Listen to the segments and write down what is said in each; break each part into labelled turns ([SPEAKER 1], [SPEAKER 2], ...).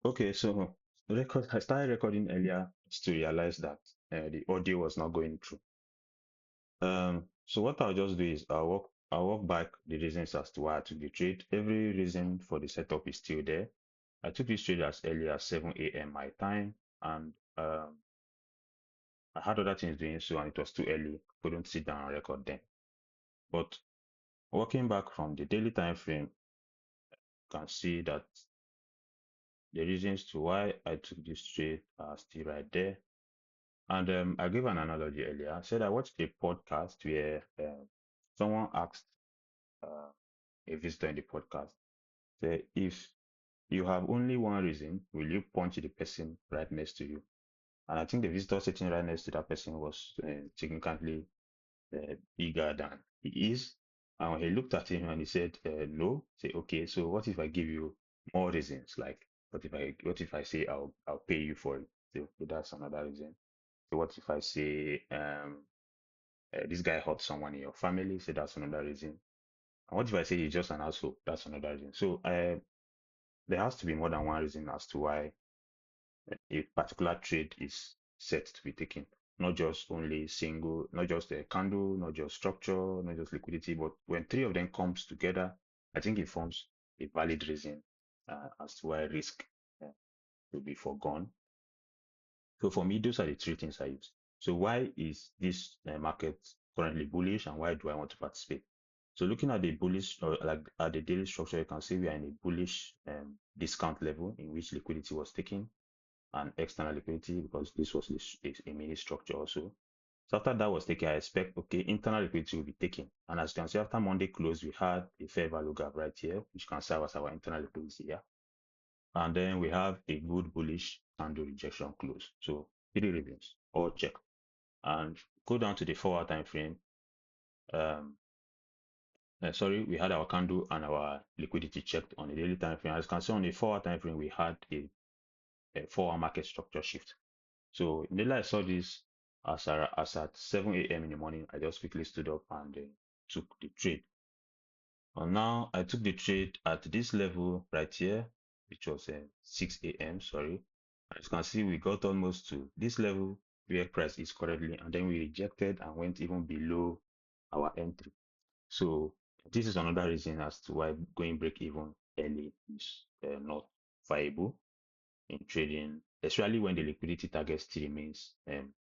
[SPEAKER 1] Okay, so I started recording earlier just to realize that the audio was not going through. So what I'll just do is I'll walk back the reasons as to why I took the trade. Every reason for the setup is still there. I took this trade as early as 7 a.m. my time, and I had other things doing so, and it was too early. Couldn't sit down and record them. But working back from the daily time frame, you can see that the reasons to why I took this trade are still right there. And I gave an analogy earlier. I said I watched a podcast where someone asked uh, a visitor in the podcast, say, if you have only one reason, will you punch the person right next to you? And I think the visitor sitting right next to that person was significantly bigger than he is. And when he looked at him and he said, no, say, okay, so what if I give you more reasons? Like, what if I say I'll pay you for it? So that's another reason. So what if I say this guy hurt someone in your family? Say that's another reason. And what if I say he's just an asshole? That's another reason. So there has to be more than one reason as to why a particular trade is set to be taken. Not just only single, not just a candle, not just structure, not just liquidity, but when three of them comes together, I think it forms a valid reason as to why risk uh, will be forgone. So for me, those are the three things I use. So why is this market currently bullish, and why do I want to participate? So looking at the bullish, or like at the daily structure, you can see we are in a bullish discount level in which liquidity was taken, and external liquidity, because this was a mini structure also. So after that was taken, I expect, okay, internal liquidity will be taken. And as you can see, after Monday close, we had a fair value gap right here, which can serve as our internal liquidity here. And then we have a good bullish candle rejection close. So three reasons, all check. And go down to the 4 hour time frame. Um, sorry, we had our candle and our liquidity checked on the daily time frame. As you can see on the 4 hour time frame, we had a 4 hour market structure shift. So immediately I saw this as at 7 a.m. in the morning, I just quickly stood up and took the trade. And now I took the trade at this level right here, which was 6 a.m. Sorry. As you can see, we got almost to this level where price is currently, and then we rejected and went even below our entry. So this is another reason as to why going break even early is not viable in trading, especially when the liquidity target still remains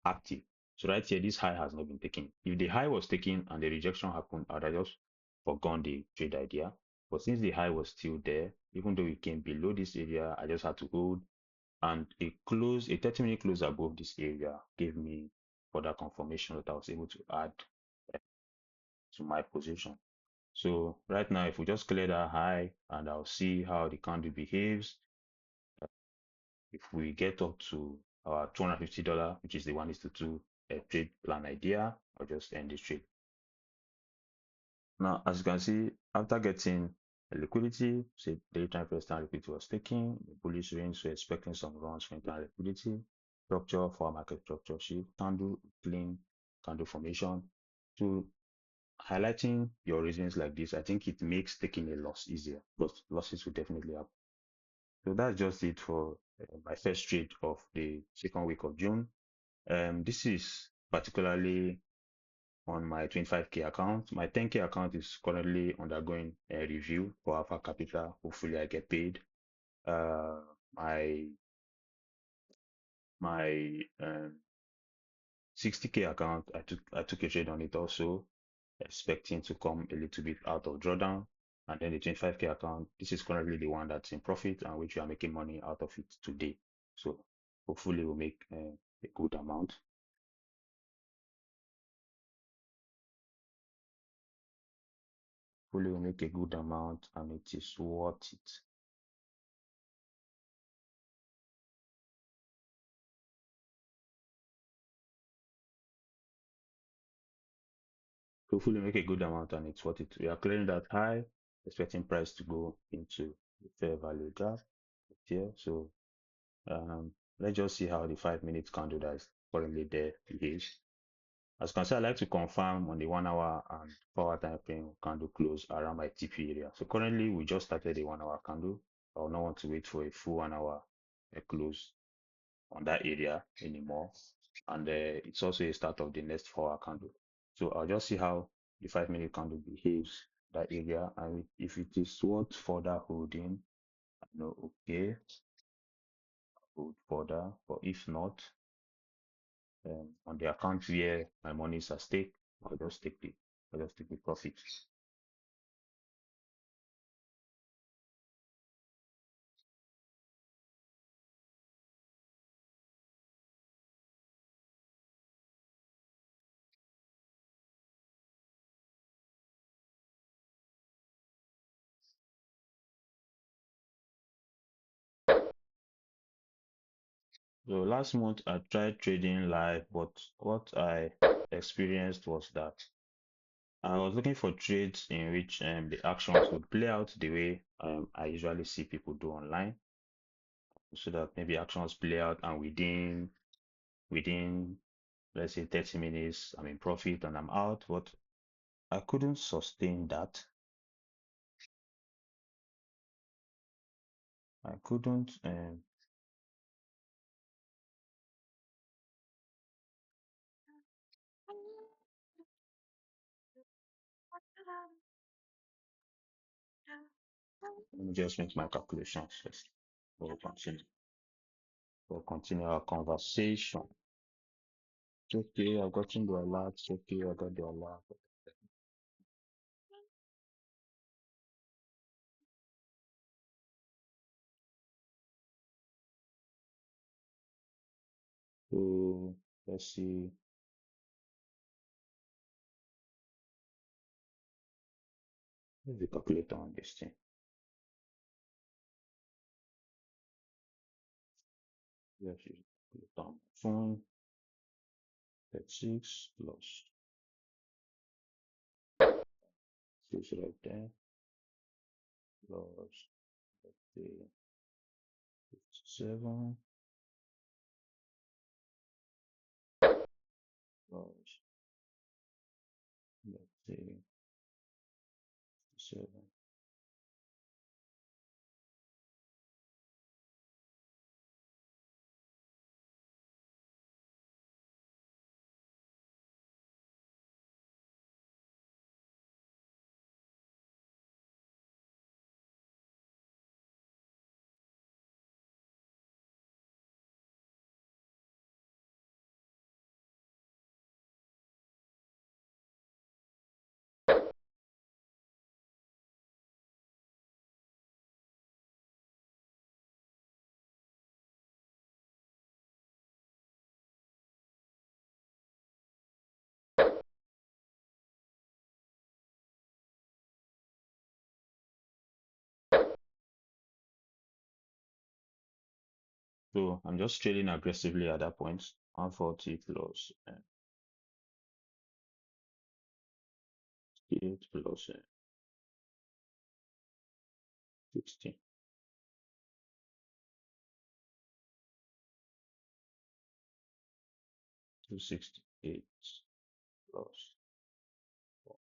[SPEAKER 1] active. So right here, this high has not been taken. If the high was taken and the rejection happened, I would have just forgone the trade idea. But since the high was still there, even though it came below this area, I just had to hold. And a 30-minute close above this area gave me further confirmation that I was able to add uh, to my position. So right now, if we just clear that high and I'll see how the candle behaves, if we get up to our $250, which is the 1:2 trade plan idea, I'll just end this trade. Now, as you can see, after getting a liquidity, say daytime first time liquidity was taking, the bullish range, so expecting some runs for internal liquidity, structure for market structure shift, candle, clean, candle formation. So highlighting your reasons like this, I think it makes taking a loss easier, but losses will definitely happen. So that's just it for my first trade of the second week of June. This is particularly on my 25K account. My 10K account is currently undergoing a review for Alpha Capital. Hopefully, I get paid. Uh, my my 60K account, I took a trade on it also, expecting to come a little bit out of drawdown. And then the 25K account, this is currently the one that's in profit and which we are making money out of it today. So hopefully we'll make a good amount. Hopefully we'll make a good amount and it is worth it. Hopefully make a good amount and it's worth it. We are clearing that high, expecting price to go into the fair value gap here. So let's just see how the 5 minute candle that is currently there behaves. As you can see, I like to confirm on the 1 hour and 4 hour time frame candle close around my TP area. So currently we just started a 1 hour candle. I will not want to wait for a full 1 hour close on that area anymore. And it's also a start of the next 4 hour candle. So I'll just see how the 5 minute candle behaves that area. And if it is worth further holding, okay, hold further. But if not, on the account where my money is at stake, I'll just take the I'll just take the profit. So last month I tried trading live, but what I experienced was that I was looking for trades in which the actions would play out the way I usually see people do online, so that maybe actions play out and within let's say 30 minutes I'm in profit and I'm out. But I couldn't sustain that. I couldn't. Let me just make my calculations first. We'll continue. We'll continue our conversation. It's okay, I've gotten the alert. It's okay, I got the alert. So let's see. Where's the calculator on this thing? Yes, it's the calculator on my phone. 36 plus 6 right there plus let's say 57 plus let's say 7. So I'm just trading aggressively at that point. 140 plus 8 plus 60. 268 plus 4.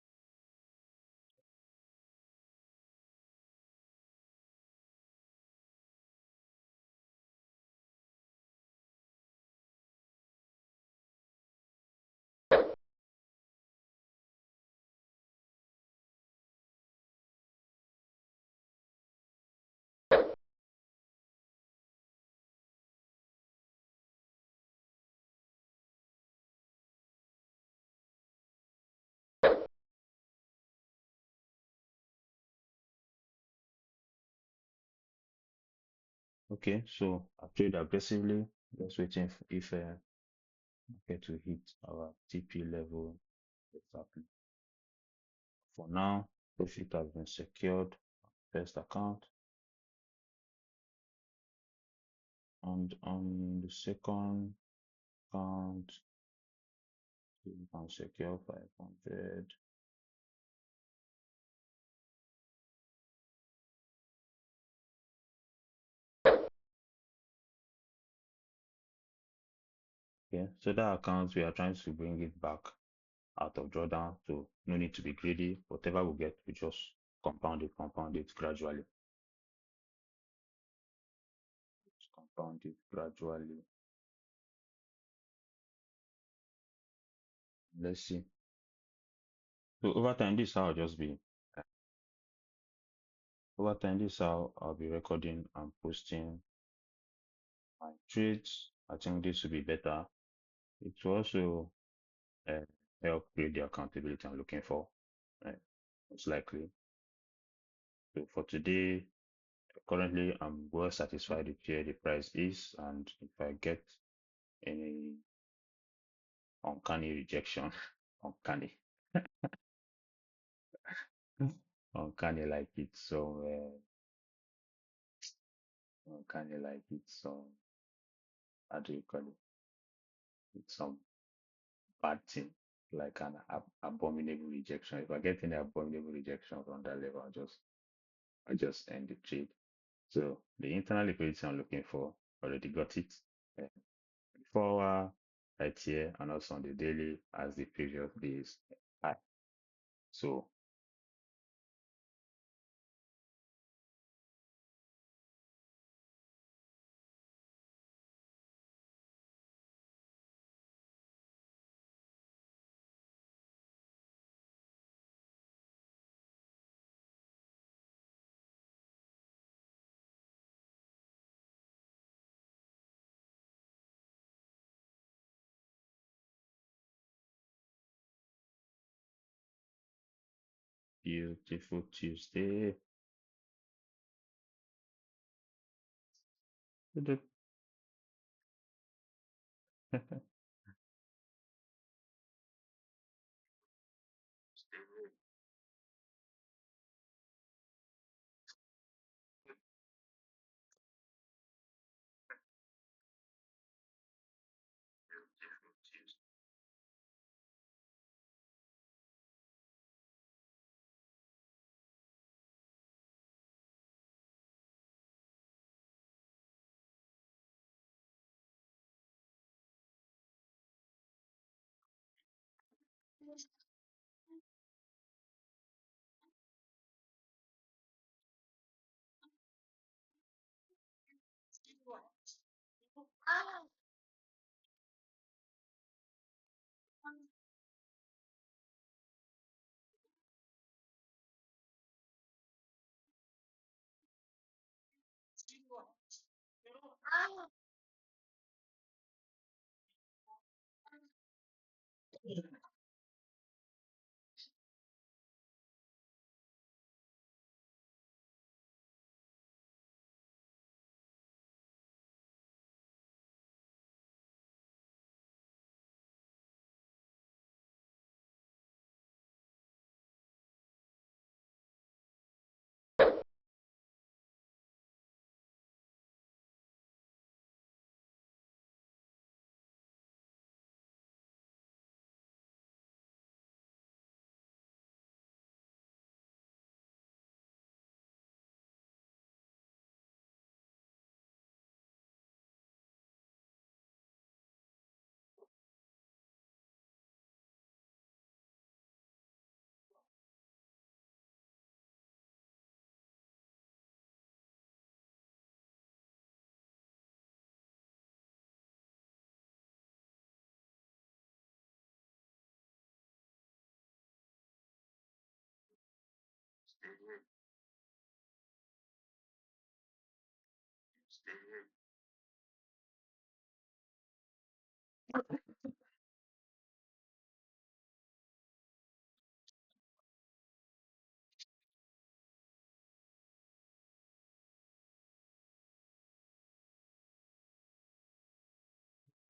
[SPEAKER 1] Okay, so I trade aggressively, just waiting if okay to hit our TP level exactly. For now, profit has been secured. First account, and on the second account, you can secure 500. Okay, so that account we are trying to bring it back out of drawdown, so no need to be greedy. Whatever we get, we just compound it gradually. Found it gradually. Let's see. So over time, this is how I'll just be. uh, Over time, this is how I'll be recording and posting my trades. I think this will be better. It will also uh, help create the accountability I'm looking for, uh, most likely. So for today, currently I'm well satisfied with where the price is, and if I get any uncanny rejection, uncanny, uncanny like it, so uncanny like it, so how do you call it? It's some bad thing, like an abominable rejection. If I get any abominable rejection from that level, I just end the trade. So the internal liquidity I'm looking for, already got it. Uh, 4 hour right here, and also on the daily as the previous day's high. So beautiful Tuesday.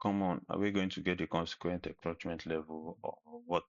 [SPEAKER 1] Come on, are we going to get the consequent encroachment level or what?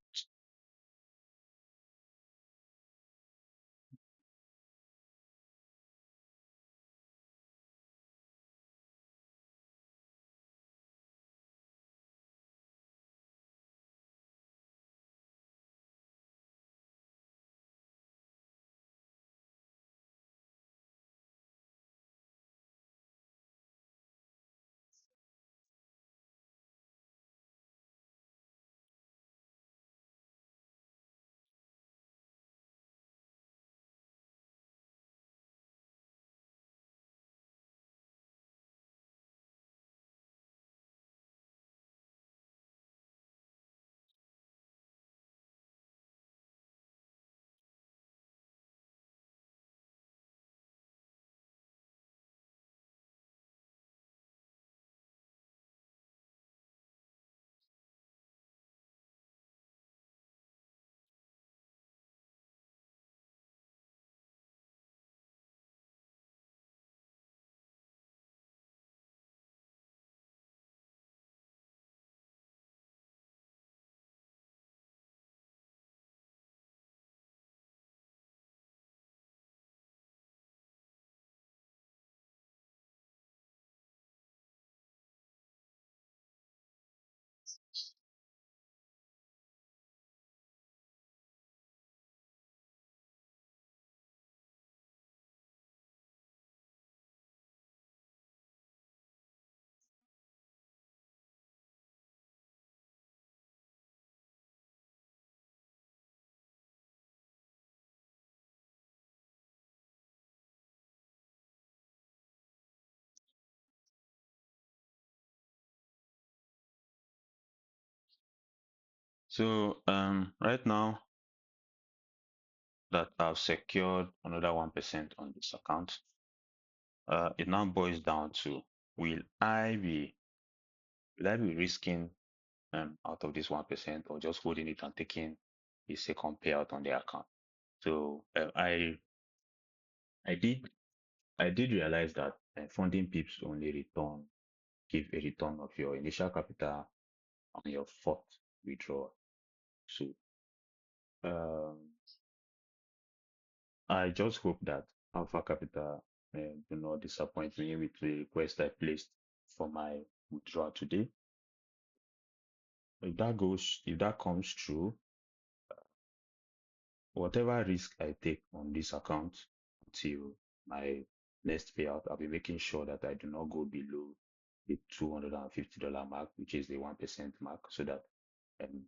[SPEAKER 1] So right now that I've secured another 1% on this account, it now boils down to will I be will I be risking out of this 1% or just holding it and taking a second payout on the account? So I did I did realize that funding pips only give a return of your initial capital on your fourth withdrawal. So um, I just hope that Alpha Capital do not disappoint me with the request I placed for my withdrawal today. If that comes true, whatever risk I take on this account until my next payout, I'll be making sure that I do not go below the $250 mark, which is the 1% mark, so that um,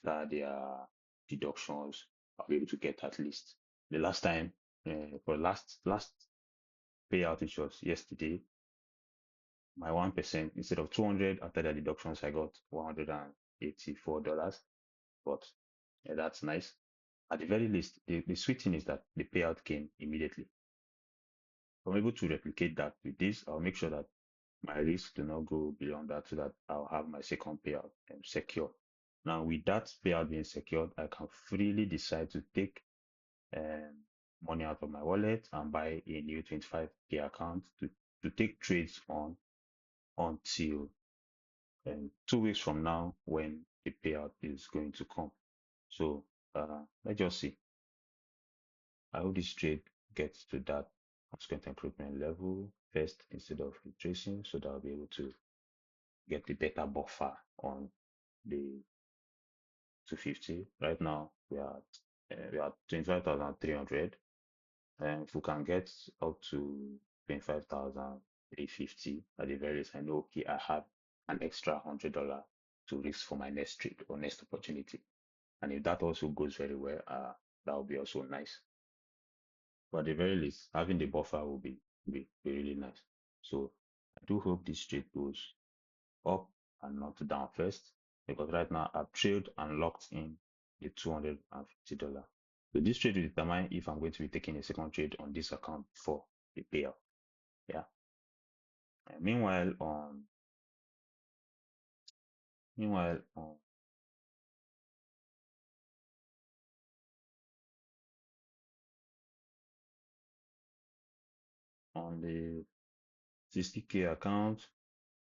[SPEAKER 1] after their deductions, I'll be able to get at least the last time for last payout, which was yesterday, my 1% instead of 200 after the deductions, I got $184. But yeah, that's nice. At the very least, the sweet thing is that the payout came immediately. If I'm able to replicate that with this, I'll make sure that my risk do not go beyond that so that I'll have my second payout secure. Now, with that payout being secured, I can freely decide to take um, money out of my wallet and buy a new 25K account to take trades on until 2 weeks from now when the payout is going to come. So let's just see. I hope this trade gets to that consequent improvement level first instead of retracing so that I'll be able to get the better buffer on the 250. Right now we are 25,300, and if we can get up to 25,350 at the very least, I know okay I have an extra $100 to risk for my next trade or next opportunity. And if that also goes very well, that will be also nice. But at the very least, having the buffer will be really nice. So I do hope this trade goes up and not down first, because right now I've trailed and locked in the $250. So this trade will determine if I'm going to be taking a second trade on this account for the payout. Yeah. And meanwhile on the 60K account,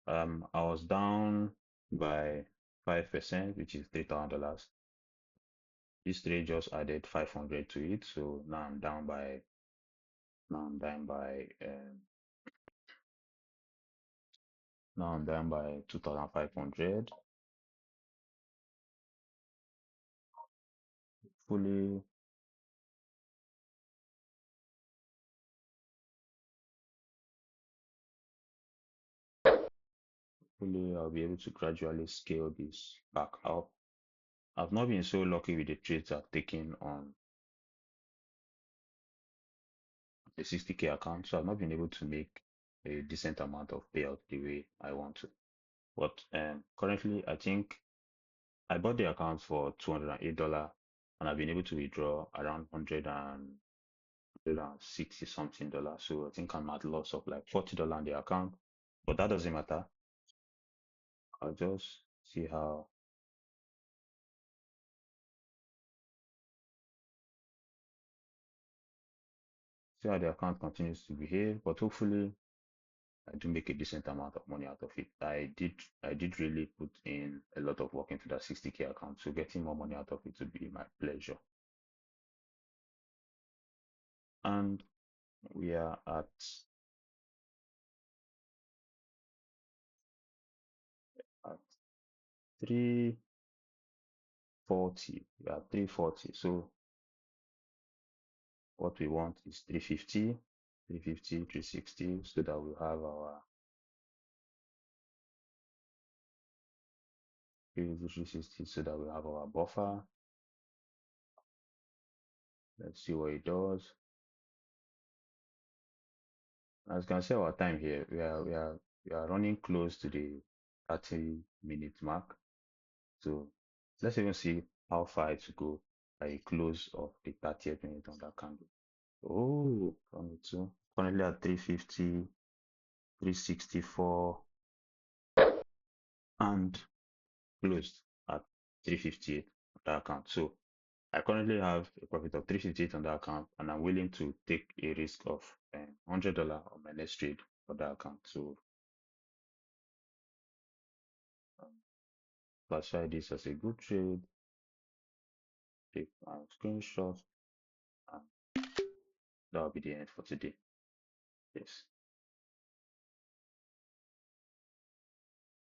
[SPEAKER 1] I was down by 5%, which is $3,000. This trade just added 500 to it, so now I'm down by now I'm down by 2,500. Fully fully I'll be able to gradually scale this back up. I've not been so lucky with the trades I've taken on the 60K account, so I've not been able to make a decent amount of payout the way I want to. But currently, I think I bought the account for $208, and I've been able to withdraw around 160 something dollars. So I think I'm at loss of like $40 on the account, but that doesn't matter. I'll just see how the account continues to behave, but hopefully I do make a decent amount of money out of it. I did really put in a lot of work into that 60K account, so getting more money out of it would be my pleasure. And we are at 340. We are 340. So what we want is 350, 350, 360, so that we have our 360, so that we have our buffer. Let's see what it does. As you can see our time here, we are running close to the 30-minute mark. So let's even see how far it go by a close of the 30th minute on that candle. Oh, currently at 350, 364, and closed at 358 on that account. So I currently have a profit of 358 on that account, and I'm willing to take a risk of $100 on my next trade for that account. So um, classify this as a good trade, take my screenshot, and that will be the end for today. Yes.